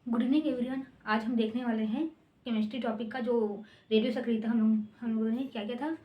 Good evening everyone. आज हम देखने वाले हैं केमिस्ट्री टॉपिक का जो रेडियो सक्रियता हम लोगों ने क्या किया था,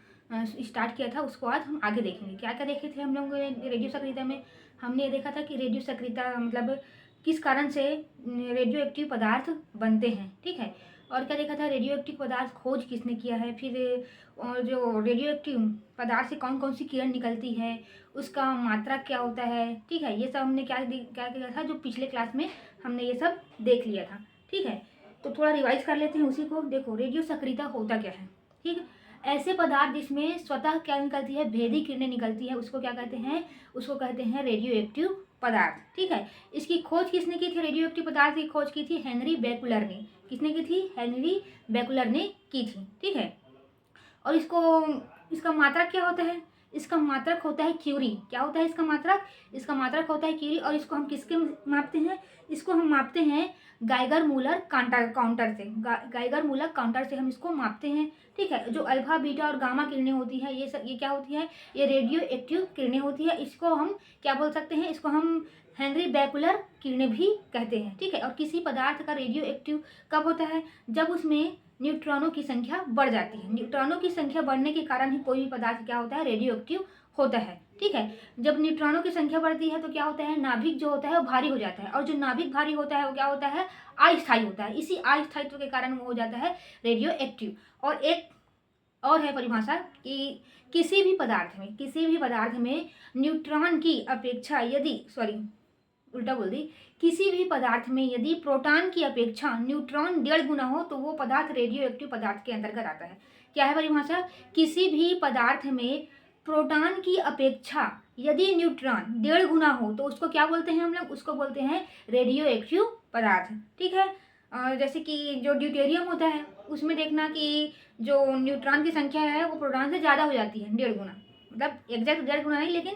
स्टार्ट किया था, उसको आज हम आगे देखेंगे। क्या क्या देखे थे हम लोग रेडियो सक्रियता में। हमने ये देखा था कि रेडियो सक्रियता मतलब किस कारण से रेडियो एक्टिव पदार्थ बनते हैं, ठीक है। और क्या देखा था, रेडियो एक्टिव पदार्थ खोज किसने किया है, फिर और जो रेडियो एक्टिव पदार्थ से कौन कौन सी किरण निकलती है, उसका मात्रा क्या होता है, ठीक है। ये सब हमने क्या क्या किया था, जो पिछले क्लास में हमने ये सब देख लिया था, ठीक है। तो थोड़ा रिवाइज कर लेते हैं उसी को। देखो, रेडियो सक्रियता होता क्या है, ठीक है। ऐसे पदार्थ जिसमें स्वतः क्या निकलती है, भेदी किरणें निकलती है, उसको क्या कहते हैं, उसको कहते हैं रेडियो एक्टिव पदार्थ, ठीक है। इसकी खोज किसने की थी, रेडियो एक्टिव पदार्थ की खोज की थी हेनरी बेकुलर ने। किसने की थी, हेनरी बेकुलर ने की थी, ठीक है। और इसका मात्रक क्या होता है, इसका मात्रक होता है क्यूरी। क्या होता है इसका मात्रक, इसका मात्रक होता है क्यूरी। और इसको हम किसके मापते हैं, इसको हम मापते हैं गाइगर मूलर काउंटर से। गाइगर मूलर काउंटर से हम इसको मापते हैं, ठीक है। जो अल्फा बीटा और गामा किरणें होती है, ये क्या होती है, ये रेडियो एक्टिव किरणें होती है। इसको हम क्या बोल सकते हैं, इसको हम हेनरी बेकुलर किरणें भी कहते हैं, ठीक है। और किसी पदार्थ का रेडियो एक्टिव कब होता है, जब उसमें न्यूट्रॉनों की संख्या बढ़ जाती है। न्यूट्रॉनों की संख्या बढ़ने के कारण ही कोई भी पदार्थ क्या होता है, रेडियो एक्टिव होता है, ठीक है। जब न्यूट्रॉनों की संख्या बढ़ती है तो क्या होता है, नाभिक जो होता है वो भारी हो जाता है। और जो नाभिक भारी होता है वो क्या होता है, अस्थायी होता है। इसी अस्थायित्व के कारण वो हो जाता है रेडियो एक्टिव। और एक और है परिभाषा कि किसी भी पदार्थ में न्यूट्रॉन की अपेक्षा यदि उल्टा बोल दी, किसी भी पदार्थ में यदि प्रोटॉन की अपेक्षा न्यूट्रॉन 1.5 गुना हो तो वो पदार्थ रेडियो एक्टिव पदार्थ के अंतर्गत आता है। क्या है परिभाषा, किसी भी पदार्थ में प्रोटॉन की अपेक्षा यदि न्यूट्रॉन 1.5 गुना हो तो उसको क्या बोलते हैं हम लोग, उसको बोलते हैं रेडियो एक्टिव पदार्थ, ठीक है। जैसे कि जो ड्यूटेरियम होता है उसमें देखना कि जो न्यूट्रॉन की संख्या है वो प्रोटॉन से ज़्यादा हो जाती है, 1.5 गुना, मतलब एग्जैक्ट 1.5 गुना नहीं, लेकिन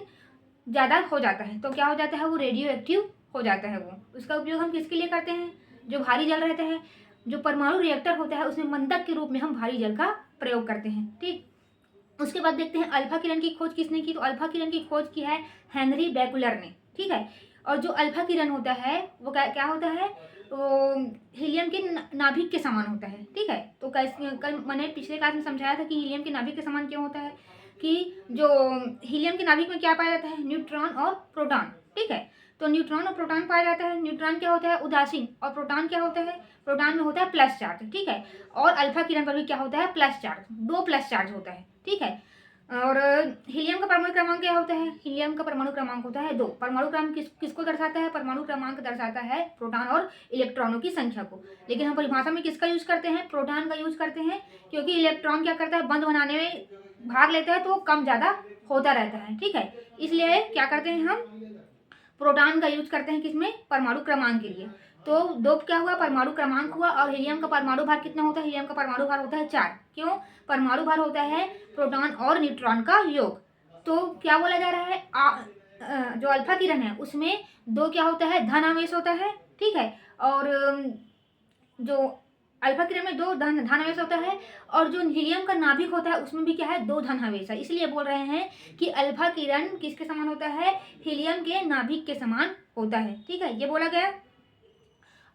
ज़्यादा हो जाता है। तो क्या हो जाता है, वो रेडियो एक्टिव हो जाता है। वो उसका उपयोग हम किसके लिए करते हैं, जो भारी जल रहता है, जो परमाणु रिएक्टर होता है उसमें मंदक के रूप में हम भारी जल का प्रयोग करते हैं, ठीक। उसके बाद देखते हैं अल्फा किरण की खोज किसने की, तो अल्फा किरण की खोज की है हेनरी बेकुलर ने, ठीक है। और जो अल्फा किरण होता है वो क्या होता है, वो हीलियम के नाभिक के समान होता है, ठीक है। तो कल मैंने पिछले क्लास में समझाया था कि हीलियम के नाभिक के समान क्यों होता है, कि जो हीलियम के नाभिक में क्या पाया जाता है, न्यूट्रॉन और प्रोटॉन, ठीक है। तो न्यूट्रॉन और प्रोटॉन पाया जाता है। न्यूट्रॉन क्या होता है, उदासीन, और प्रोटॉन क्या होता है, प्रोटॉन में होता है प्लस चार्ज, ठीक है। और अल्फा किरण पर भी क्या होता है, प्लस चार्ज, 2 प्लस चार्ज होता है, ठीक है। और हीलियम का परमाणु क्रमांक क्या होता है, हीलियम का परमाणु क्रमांक होता है 2। परमाणु क्रमांक किसको दर्शाता है, परमाणु क्रमांक दर्शाता है प्रोटॉन और इलेक्ट्रॉनों की संख्या को। लेकिन हम परिभाषा में किसका यूज करते हैं, प्रोटॉन का यूज करते हैं, क्योंकि इलेक्ट्रॉन क्या करता है, बंध बनाने में भाग लेता है तो वो कम ज़्यादा होता रहता है, ठीक है। इसलिए क्या करते हैं, हम प्रोटॉन का यूज करते हैं किसमें, परमाणु क्रमांक के लिए। तो 2 क्या हुआ, परमाणु क्रमांक हुआ। और हीलियम का परमाणु भार कितना होता है, हीलियम का परमाणु भार होता है 4। क्यों, परमाणु भार होता है प्रोटॉन और न्यूट्रॉन का योग। तो क्या बोला जा रहा है, जो अल्फा किरण है उसमें 2 क्या होता है, धन आवेश होता है, ठीक है। और जो अल्फा किरण में 2 धन आवेश होता है। और जो हीलियम का नाभिक होता है उसमें भी क्या है, 2 धन आवेश है। इसलिए बोल रहे हैं कि अल्फा किरण किसके समान होता है, हीलियम के नाभिक के समान होता है, ठीक है, ये बोला गया।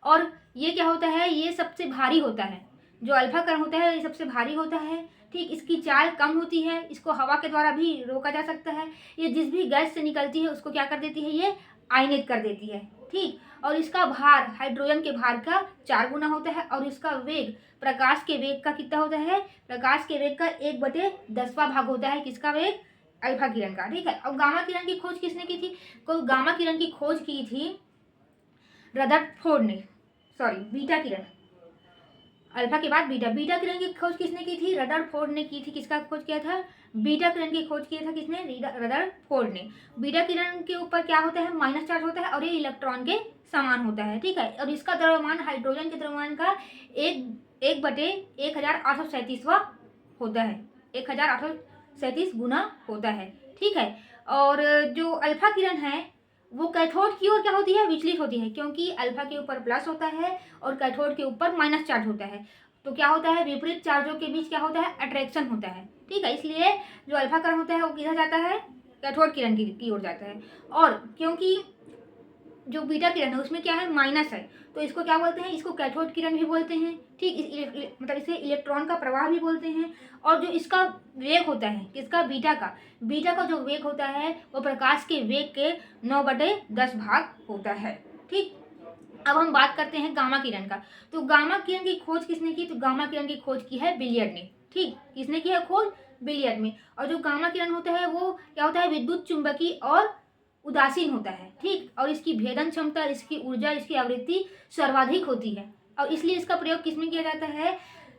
और ये क्या होता है, ये सबसे भारी होता है। जो अल्फा किरण होता है ये सबसे भारी होता है, ठीक। इसकी चाल कम होती है, इसको हवा के द्वारा भी रोका जा सकता है। ये जिस भी गैस से निकलती है उसको क्या कर देती है, ये आयनित कर देती है, ठीक। और इसका भार हाइड्रोजन के भार का 4 गुना होता है। और इसका वेग प्रकाश के वेग का कितना होता है, प्रकाश के वेग का 1/10वां भाग होता है, किसका वेग, अल्फा किरण का, ठीक है। और गामा किरण की खोज किसने की थी, तो गामा किरण की खोज की थी रदरफोर्ड ने, बीटा किरण, अल्फा के बाद बीटा किरण की खोज किसने की थी, रदरफोर्ड ने की थी। किसका खोज किया था, बीटा किरण की खोज किया था किसने, रदरफोर्ड ने। बीटा किरण के ऊपर क्या होता है, माइनस चार्ज होता है और ये इलेक्ट्रॉन के समान होता है, ठीक है। और इसका द्रव्यमान हाइड्रोजन के द्रव्यमान का 1/1837वां होता है, 1837 गुना होता है, ठीक है। और जो अल्फा किरण है वो कैथोड की ओर क्या होती है, विचलित होती है, क्योंकि अल्फा के ऊपर प्लस होता है और कैथोड के ऊपर माइनस चार्ज होता है। तो क्या होता है, विपरीत चार्जों के बीच क्या होता है, अट्रैक्शन होता है, ठीक है। इसलिए जो अल्फा किरण होता है वो किधर जाता है, कैथोड किरण की ओर जाता है। और क्योंकि जो बीटा किरण है उसमें क्या है, माइनस है, तो इसको क्या बोलते हैं, इसको कैथोड किरण भी बोलते हैं। ठीक, मतलब इसे इलेक्ट्रॉन का प्रवाह भी बोलते हैं। और जो इसका वेग होता है किसका, बीटा का जो वेग होता है वो प्रकाश के वेग के 9/10 भाग होता है। ठीक, अब हम बात करते हैं गामा किरण का। तो गामा किरण की खोज किसने की, तो गामा किरण की खोज की है बिलियर्ड ने। ठीक, किसने की है खोज, बिलियर्ड में। और जो गामा किरण होता है वो क्या होता है, विद्युत चुंबकीय और उदासीन होता है। ठीक, और इसकी भेदन क्षमता, इसकी ऊर्जा, इसकी आवृत्ति सर्वाधिक होती है। और इसलिए इसका प्रयोग किसमें किया जाता है,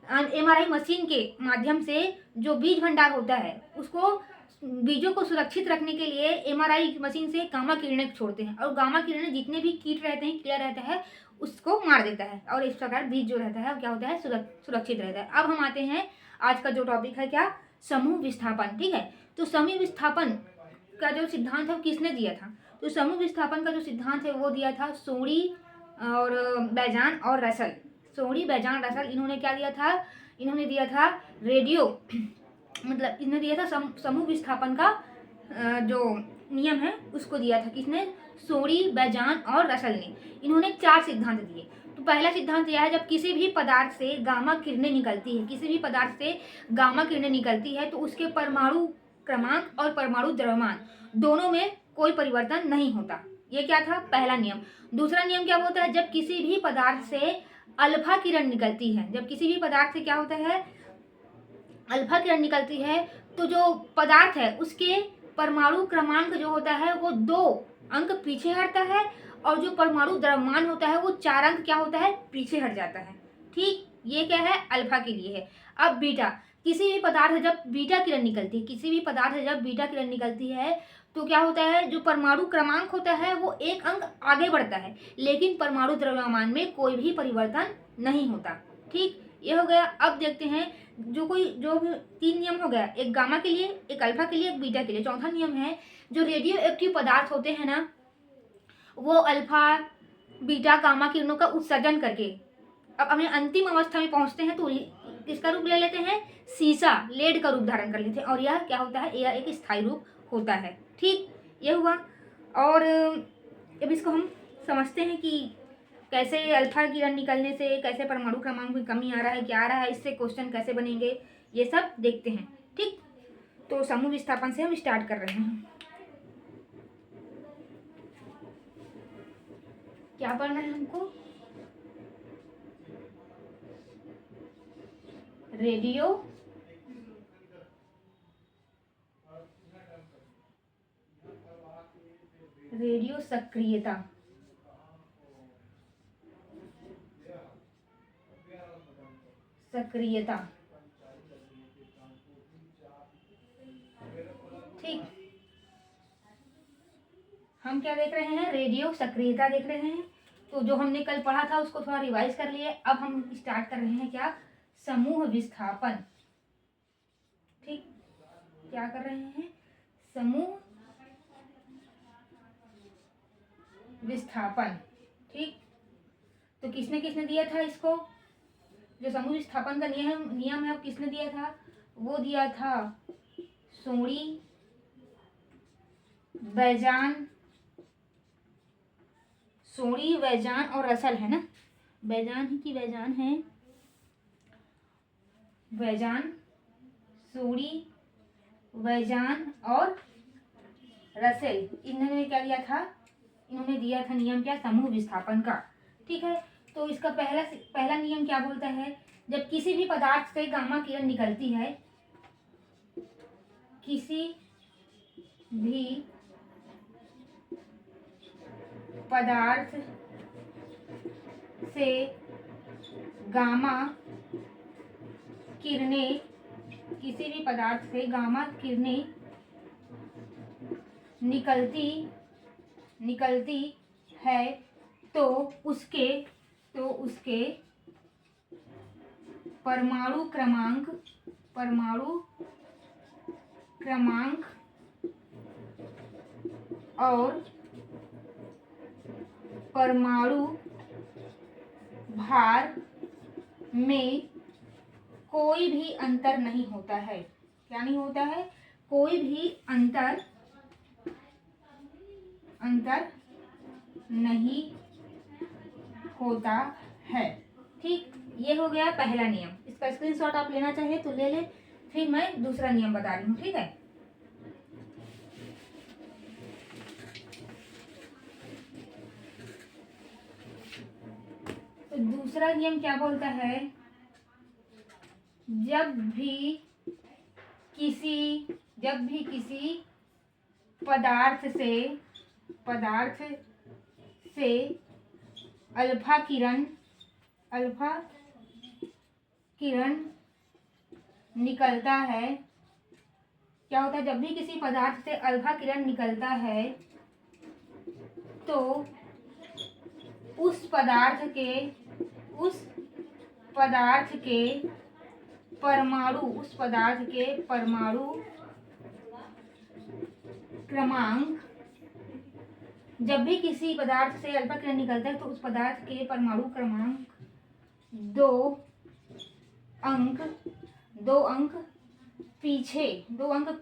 एमआरआई मशीन के माध्यम से जो बीज भंडार होता है उसको, बीजों को सुरक्षित रखने के लिए एमआरआई मशीन से गामा किरणें छोड़ते हैं, और गामा किरणें जितने भी कीट रहते हैं, कीड़ा रहता है, उसको मार देता है, और इस प्रकार बीज जो रहता है वो क्या होता है, सुरक्षित रहता है। अब हम आते हैं, आज का जो टॉपिक है क्या, समूह विस्थापन। ठीक है, तो समूह विस्थापन का जो सिद्धांत है वो किसने दिया था, तो समूह विस्थापन का जो सिद्धांत है वो दिया था सोडी और बैजान और रसल। सोडी, बैजान, रसल, इन्होंने क्या दिया था, इन्होंने दिया था रेडियो मतलब इन्होंने दिया था समूह विस्थापन का जो नियम है उसको दिया था। किसने, सोडी, बैजान और रसल ने। इन्होंने 4 सिद्धांत दिए। तो पहला सिद्धांत यह है, जब किसी भी पदार्थ से गामा किरणें निकलती है, किसी भी पदार्थ से गामा किरणें निकलती है तो उसके परमाणु क्रमांक और परमाणु द्रव्यमान दोनों में कोई परिवर्तन नहीं होता। ये क्या था, पहला नियम। दूसरा नियम क्या होता है, जब किसी भी पदार्थ से अल्फा किरण निकलती है, जब किसी भी पदार्थ से क्या होता है, अल्फा किरण निकलती है, तो जो पदार्थ है उसके परमाणु क्रमांक जो होता है वो 2 अंक पीछे हटता है, और जो परमाणु द्रव्यमान होता है वो 4 अंक क्या होता है, पीछे हट जाता है। ठीक, ये क्या है, अल्फा के लिए है। अब बीटा, किसी भी पदार्थ जब बीटा किरण निकलती है, किसी भी पदार्थ जब बीटा किरण निकलती है तो क्या होता है, जो परमाणु क्रमांक होता है वो 1 अंक आगे बढ़ता है, लेकिन परमाणु द्रव्यमान में कोई भी परिवर्तन नहीं होता। ठीक, ये हो गया। अब देखते हैं जो 3 नियम हो गया, एक गामा के लिए, एक अल्फा के लिए, एक बीटा के लिए। चौथा नियम है, जो रेडियो एक्टिव पदार्थ होते हैं ना, वो अल्फा, बीटा, गामा किरणों का उत्सर्जन करके अब हमें अंतिम अवस्था में पहुंचते हैं तो किसका रूप ले लेते हैं, सीसा, लेड का रूप धारण कर लेते हैं, और यह क्या होता है, यह एक स्थायी रूप होता है। ठीक, ये हुआ। और अब इसको हम समझते हैं कि कैसे अल्फा किरण निकलने से कैसे परमाणु क्रमांक में कमी आ रहा है, क्या आ रहा है, इससे क्वेश्चन कैसे बनेंगे, ये सब देखते हैं। ठीक, तो समूह विस्थापन से हम स्टार्ट कर रहे हैं। क्या पढ़ना है हमको, रेडियो सक्रियता। ठीक, हम क्या देख रहे हैं, रेडियो सक्रियता देख रहे हैं। तो जो हमने कल पढ़ा था उसको थोड़ा रिवाइज कर लिए। अब हम स्टार्ट कर रहे हैं क्या, समूह विस्थापन। ठीक, क्या कर रहे हैं, समूह विस्थापन। ठीक, तो किसने किसने दिया था इसको, जो समूह विस्थापन का नियम है वो किसने दिया था, वो दिया था सोडी, बैजान, और रसल है ना, बैजान ही की बैजान है, बैजान, सोडी, बैजान और रसेल, इन्होंने क्या दिया था, इन्होंने दिया था नियम क्या, समूह विस्थापन का। ठीक है, तो इसका पहला नियम क्या बोलता है, जब किसी भी पदार्थ से गामा किरण निकलती है, किसी भी पदार्थ से गामा किरणें, किसी भी पदार्थ से गामा किरणें निकलती है तो उसके परमाणु क्रमांक और परमाणु भार में कोई भी अंतर नहीं होता है। क्या नहीं होता है, कोई भी अंतर नहीं होता है। ठीक, ये हो गया पहला नियम। इसका स्क्रीनशॉट आप लेना चाहे तो ले ले, फिर मैं दूसरा नियम बता रही हूँ। ठीक है, तो दूसरा नियम क्या बोलता है, जब भी किसी पदार्थ से अल्फा किरण निकलता है, क्या होता है, जब भी किसी पदार्थ से अल्फा किरण निकलता है तो उस पदार्थ के परमाणु क्रमांक, जब भी किसी पदार्थ से अल्फा किरण निकलता है तो उस पदार्थ के परमाणु क्रमांक दो अंक पीछे हो जाता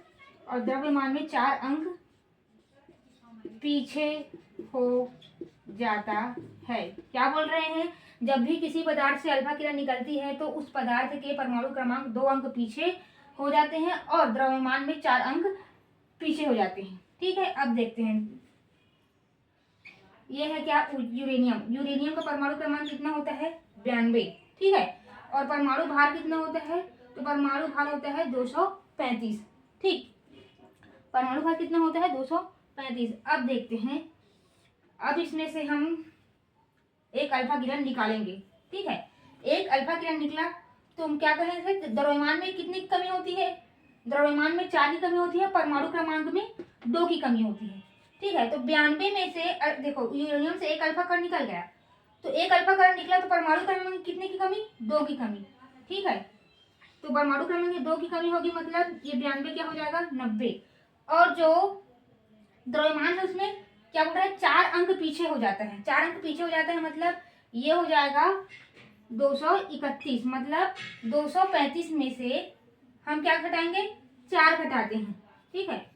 है और द्रव्यमान में चार अंक पीछे हो जाता है। क्या बोल रहे हैं, जब भी किसी पदार्थ से अल्फा किरण निकलती है तो उस पदार्थ के परमाणु क्रमांक 2 अंक पीछे हो जाते हैं और द्रव्यमान में 4 अंक पीछे हो जाते हैं। ठीक है, अब देखते हैं, ये है क्या, यूरेनियम का परमाणु क्रमांक कितना होता है, 92। ठीक है, और परमाणु भार कितना होता है, तो परमाणु भार होता है 235। ठीक, परमाणु भार कितना होता है, 235। अब देखते हैं, अब इसमें से हम एक अल्फा किरण निकालेंगे। ठीक है, एक अल्फा किरण निकला तो हम क्या कहेंगे, द्रव्यमान में कितनी की कमी होती है, द्रव्यमान में 4 की कमी होती है, परमाणु क्रमांक में 2 की कमी होती है। ठीक है, तो 92 में से देखो यूरेनियम से एक अल्फा कण निकल गया, तो एक अल्फा कण निकला तो परमाणु क्रमांक में कितने की कमी, 2 की कमी। ठीक है, तो परमाणु क्रमांक में 2 की कमी होगी, मतलब ये 92 क्या हो जाएगा, 90। और जो द्रव्यमान है उसमें क्या बोल रहा है, 4 अंक पीछे हो जाता है, 4 अंक पीछे हो जाता है, मतलब ये हो जाएगा 231। मतलब 235 में से हम क्या घटाएंगे, 4 घटाते हैं। ठीक है,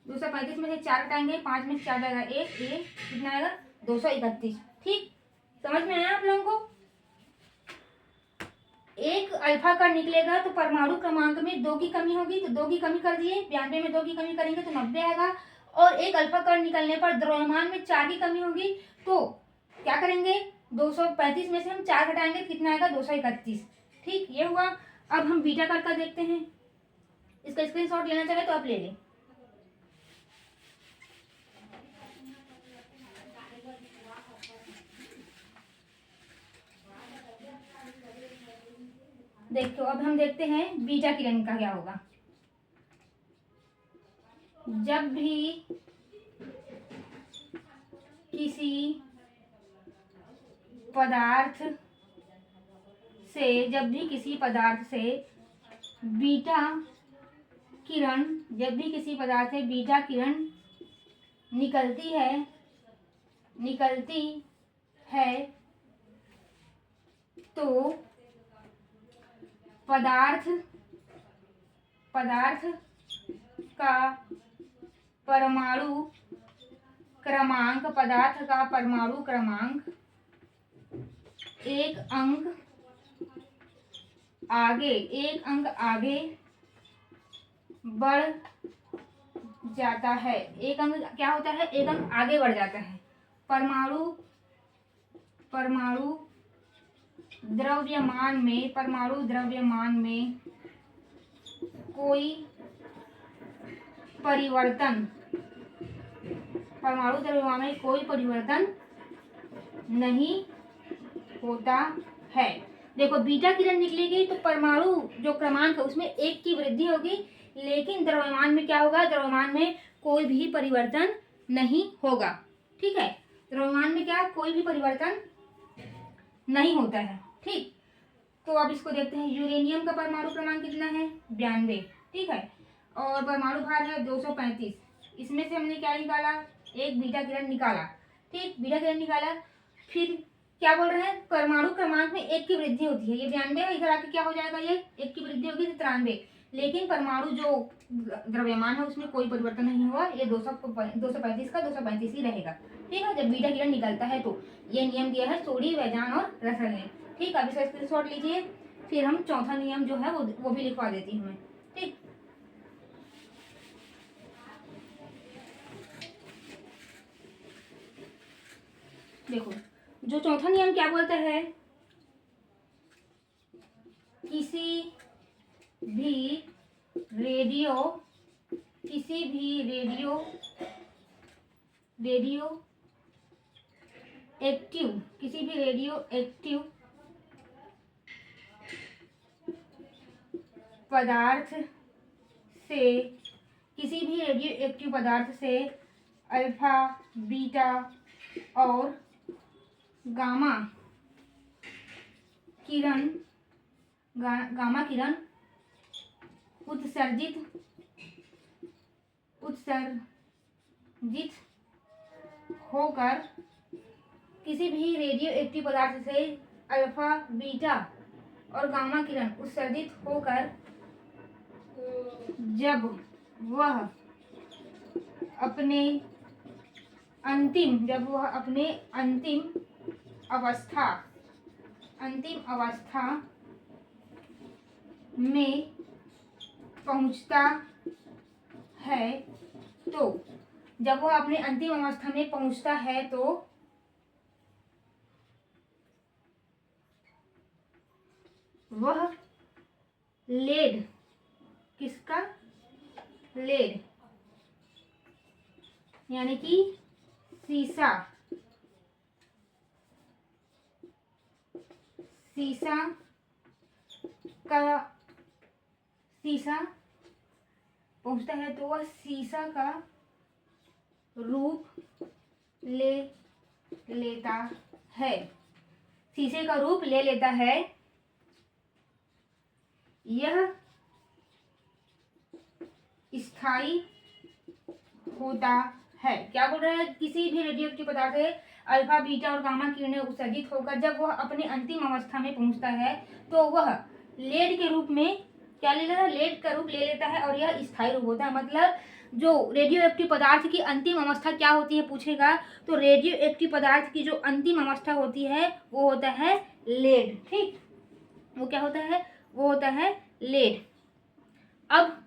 235 में से 4 घटाएंगे, 5 में से 4 जाएगा 1, कितना आएगा, 231। ठीक, समझ में आया आप लोगों को। एक अल्फा कण निकलेगा तो परमाणु क्रमांक में 2 की कमी होगी, तो 2 की कमी कर दिए, 92 में 2 की कमी करेंगे तो 90 आएगा। और एक अल्फा कण निकलने पर द्रव्यमान में 4 की कमी होगी, तो क्या करेंगे, 235 में से हम 4 घटाएंगे, कितना आएगा, 231। ठीक, ये हुआ। अब हम बीटा कण का देखते हैं, इसका स्क्रीनशॉट लेना चाहे तो आप ले लें। देखो अब हम देखते हैं बीटा किरण का क्या होगा। जब भी किसी पदार्थ से बीटा किरण निकलती है तो पदार्थ का परमाणु क्रमांक एक अंक आगे बढ़ जाता है। एक अंक क्या होता है, एक अंक आगे बढ़ जाता है। परमाणु द्रव्यमान में कोई परिवर्तन नहीं होता है। देखो बीटा किरण निकलेगी तो परमाणु जो क्रमांक है उसमें 1 की वृद्धि होगी, लेकिन द्रव्यमान में क्या होगा, द्रव्यमान में कोई भी परिवर्तन नहीं होगा। ठीक है, द्रव्यमान में क्या, कोई भी परिवर्तन नहीं होता है। ठीक, तो अब इसको देखते हैं। यूरेनियम का परमाणु क्रमांक कितना है, 92। ठीक है, और परमाणु भार है 235। इसमें से हमने क्या निकाला, एक बीटा किरण निकाला, ठीक, बीटा किरण निकाला, फिर क्या बोल रहे हैं, परमाणु क्रमांक में 1 की वृद्धि होती है, ये 92 है, इधर आके क्या हो जाएगा, ये 1 की वृद्धि होगी 93, लेकिन परमाणु जो द्रव्यमान है उसमें कोई परिवर्तन नहीं हुआ, ये 235 का 235 ही रहेगा, ठीक है, जब बीटा किरण निकलता है तो ये नियम दिया है सोडी, वैजान और रसल ने, ठीक, अब इसका स्क्रीनशॉट लीजिए। फिर हम चौथा नियम जो है वो भी लिखवा देती हूँ मैं, ठीक। देखो जो चौथा नियम क्या बोलता है, किसी भी रेडियो एक्टिव पदार्थ से अल्फा, बीटा और गामा किरण उत्सर्जित होकर, किसी भी रेडियो एक्टिव पदार्थ से अल्फा, बीटा और गामा किरण उत्सर्जित होकर जब वह अपने अंतिम अवस्था में पहुंचता है तो, जब वह अपने अंतिम अवस्था में पहुंचता है तो वह लेड, किसका, लेड यानी कि सीसा पहुंचता है तो वह सीसा का रूप ले लेता है, शीशे का रूप ले लेता है। यह स्थायी होता है, क्या बोल रहा है, किसी भी रेडियोएक्टिव पदार्थ से अल्फा, बीटा और गामा किरणें उत्सर्जित होकर जब वह अपने अंतिम अवस्था में पहुंचता है तो वह लेड के रूप में क्या ले लेता है, लेड का रूप ले लेता है और यह स्थायी रूप होता है। मतलब जो रेडियो एक्टिव पदार्थ की अंतिम अवस्था क्या होती है पूछेगा तो रेडियो एक्टिव पदार्थ की जो अंतिम अवस्था होती है वो होता है लेड, ठीक, वो क्या होता है, वो होता है लेड। अब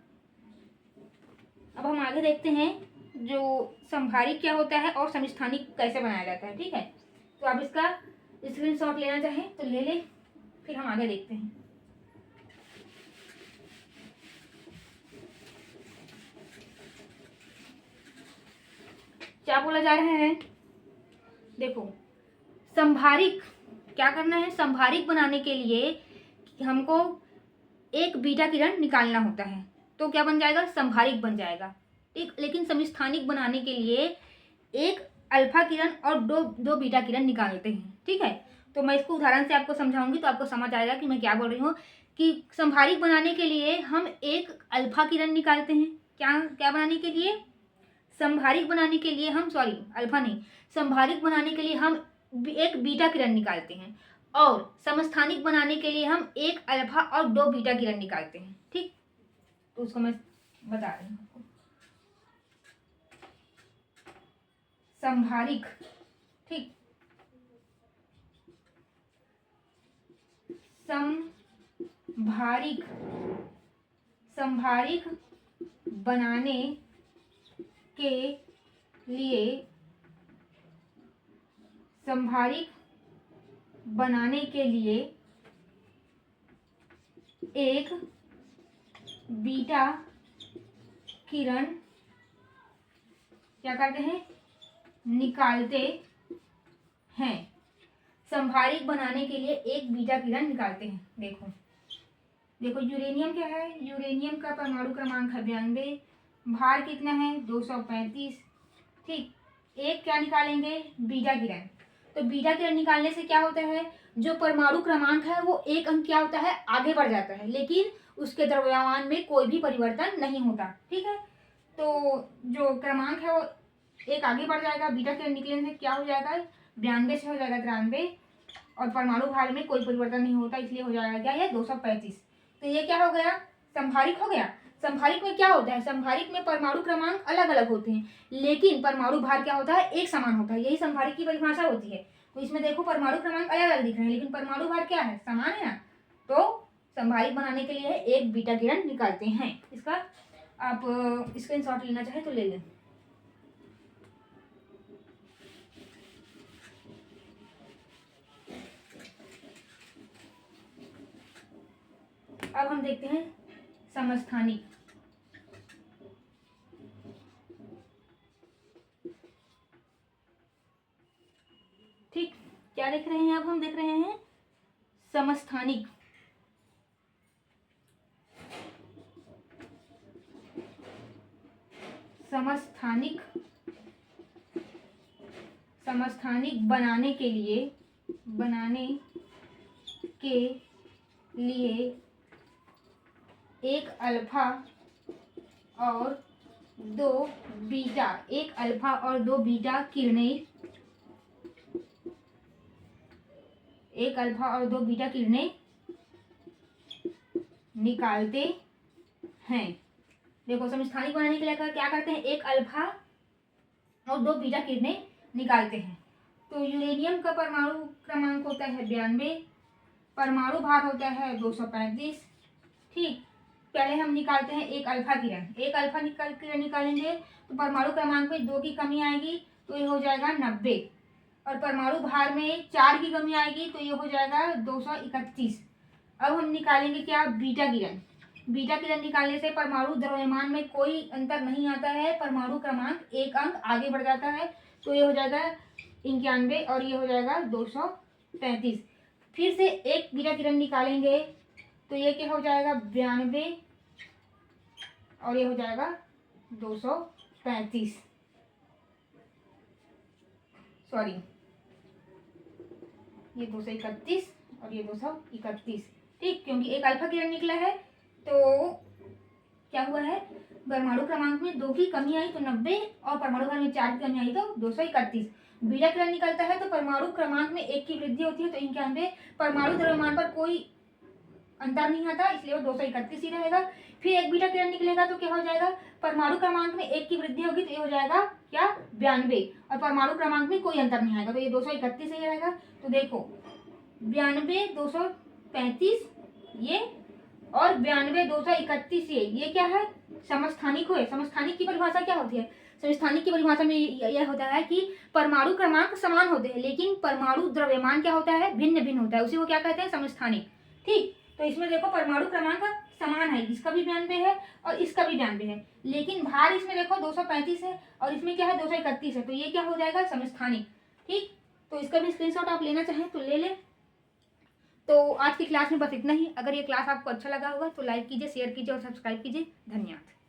हम आगे देखते हैं जो संभारिक क्या होता है और समस्थानिक कैसे बनाया जाता है, ठीक है। तो आप इसका स्क्रीनशॉट लेना चाहें तो ले लें, फिर हम आगे देखते हैं। क्या बोला जा रहा है, देखो संभारिक क्या करना है, संभारिक बनाने के लिए हमको एक बीटा किरण निकालना होता है तो क्या बन जाएगा, संभारिक बन जाएगा, ठीक। लेकिन समस्थानिक बनाने के लिए एक अल्फा किरण और दो बीटा किरण निकालते हैं, ठीक है। तो मैं इसको उदाहरण से आपको समझाऊंगी तो आपको समझ आएगा कि मैं क्या बोल रही हूँ। कि संभारिक बनाने के लिए हम एक अल्फा किरण निकालते हैं, क्या बनाने के लिए, संभारिक बनाने के लिए हम, सॉरी अल्फा नहीं, संभारिक बनाने के लिए हम एक बीटा किरण निकालते हैं और समस्थानिक बनाने के लिए हम एक अल्फा और 2 बीटा किरण निकालते हैं, ठीक। तो उसको मैं बता रही हूँ आपको। संभारिक, ठीक, संभारिक बनाने के लिए एक बीटा किरण क्या करते हैं, निकालते हैं। संभारिक बनाने के लिए एक बीटा किरण निकालते हैं। देखो यूरेनियम क्या है, यूरेनियम का परमाणु क्रमांक है 92, भार कितना है 235, ठीक। एक क्या निकालेंगे, बीटा किरण। तो बीटा किरण निकालने से क्या होता है, जो परमाणु क्रमांक है वो एक अंक क्या होता है, आगे बढ़ जाता है, लेकिन उसके द्रव्यमान में कोई भी परिवर्तन नहीं होता, ठीक है। तो जो क्रमांक है वो एक आगे बढ़ जाएगा, बीटा किरण निकलने से क्या हो जाएगा, 92 से हो जाएगा 93, और परमाणु भार में कोई परिवर्तन नहीं होता, इसलिए हो जाएगा क्या, ये 235। तो ये क्या हो गया, संभारिक हो गया। संभारिक में क्या होता है, संभारिक में परमाणु क्रमांक अलग अलग होते हैं, लेकिन परमाणु भार क्या होता है, एक समान होता है। यही संभारिक की परिभाषा होती है। तो इसमें देखो परमाणु क्रमांक अलग अलग दिख रहे हैं, लेकिन परमाणु भार क्या है, समान है ना। तो संभारिक बनाने के लिए एक बीटा किरण निकालते हैं। इसका आप स्क्रीनशॉट लेना चाहे तो ले लें। अब हम देखते हैं समस्थानिक। ठीक, क्या देख रहे हैं, अब हम देख रहे हैं समस्थानिक। समस्थानिक समस्थानिक बनाने के लिए एक अल्फा और दो बीटा, एक अल्फा और दो बीटा किरणें, एक अल्फा और दो बीटा किरणें निकालते हैं। देखो समस्थानिक बनाने के लिए क्या करते हैं, एक अल्फा और दो बीटा किरणें निकालते हैं। तो यूरेनियम का परमाणु क्रमांक होता है 92, परमाणु भार होता है 235। ठीक, पहले हम निकालते हैं एक अल्फा किरण। एक अल्फा किरण निकालेंगे तो परमाणु क्रमांक में 2 की कमी आएगी, तो ये हो जाएगा 90, और परमाणु भार में 4 की कमी आएगी, तो ये हो जाएगा 231। अब हम निकालेंगे क्या, बीटा किरण। बीटा किरण निकालने से परमाणु द्रव्यमान में कोई अंतर नहीं आता है, परमाणु क्रमांक एक अंक आगे बढ़ जाता है, तो ये हो जाएगा 91 और ये हो जाएगा 235। फिर से एक बीटा किरण निकालेंगे तो ये क्या हो जाएगा 92 और ये हो जाएगा 235, सॉरी ये 231 और ये 231। ठीक, क्योंकि एक अल्फा किरण निकला है तो क्या हुआ है, परमाणु क्रमांक में 2 की कमी आई तो 90, और परमाणु भार में 4 की कमी आई तो 231। बीटा किरण निकलता है तो परमाणु क्रमांक में 1 की वृद्धि होती है, तो 91। परमाणु द्रव्यमान पर कोई अंतर नहीं आता, इसलिए वो 231 ही रहेगा। फिर एक बीटा किरण निकलेगा तो क्या हो जाएगा, परमाणु क्रमांक में 1 की वृद्धि होगी, तो ये हो जाएगा क्या 92, और परमाणु क्रमांक में कोई अंतर नहीं आएगा, तो ये 231 ही रहेगा। तो देखो 92 235 ये, और 92 231 ये क्या है, समस्थानिक है। समस्थानिक की परिभाषा क्या होती है, समस्थानिक की परिभाषा में यह होता है कि परमाणु क्रमांक समान होते हैं, लेकिन परमाणु द्रव्यमान क्या होता है, भिन्न भिन्न होता है, उसी को क्या कहते हैं, समस्थानिक। ठीक, तो इसमें देखो परमाणु क्रमांक समान है, इसका भी 92 है और इसका भी 92 है, लेकिन भार इसमें देखो 235 है और इसमें क्या है 231 है, तो ये क्या हो जाएगा, समस्थानिक। ठीक, तो इसका भी स्क्रीनशॉट आप लेना चाहें तो ले लें। तो आज की क्लास में बस इतना ही। अगर ये क्लास आपको अच्छा लगा होगा तो लाइक कीजिए, शेयर कीजिए और सब्सक्राइब कीजिए। धन्यवाद।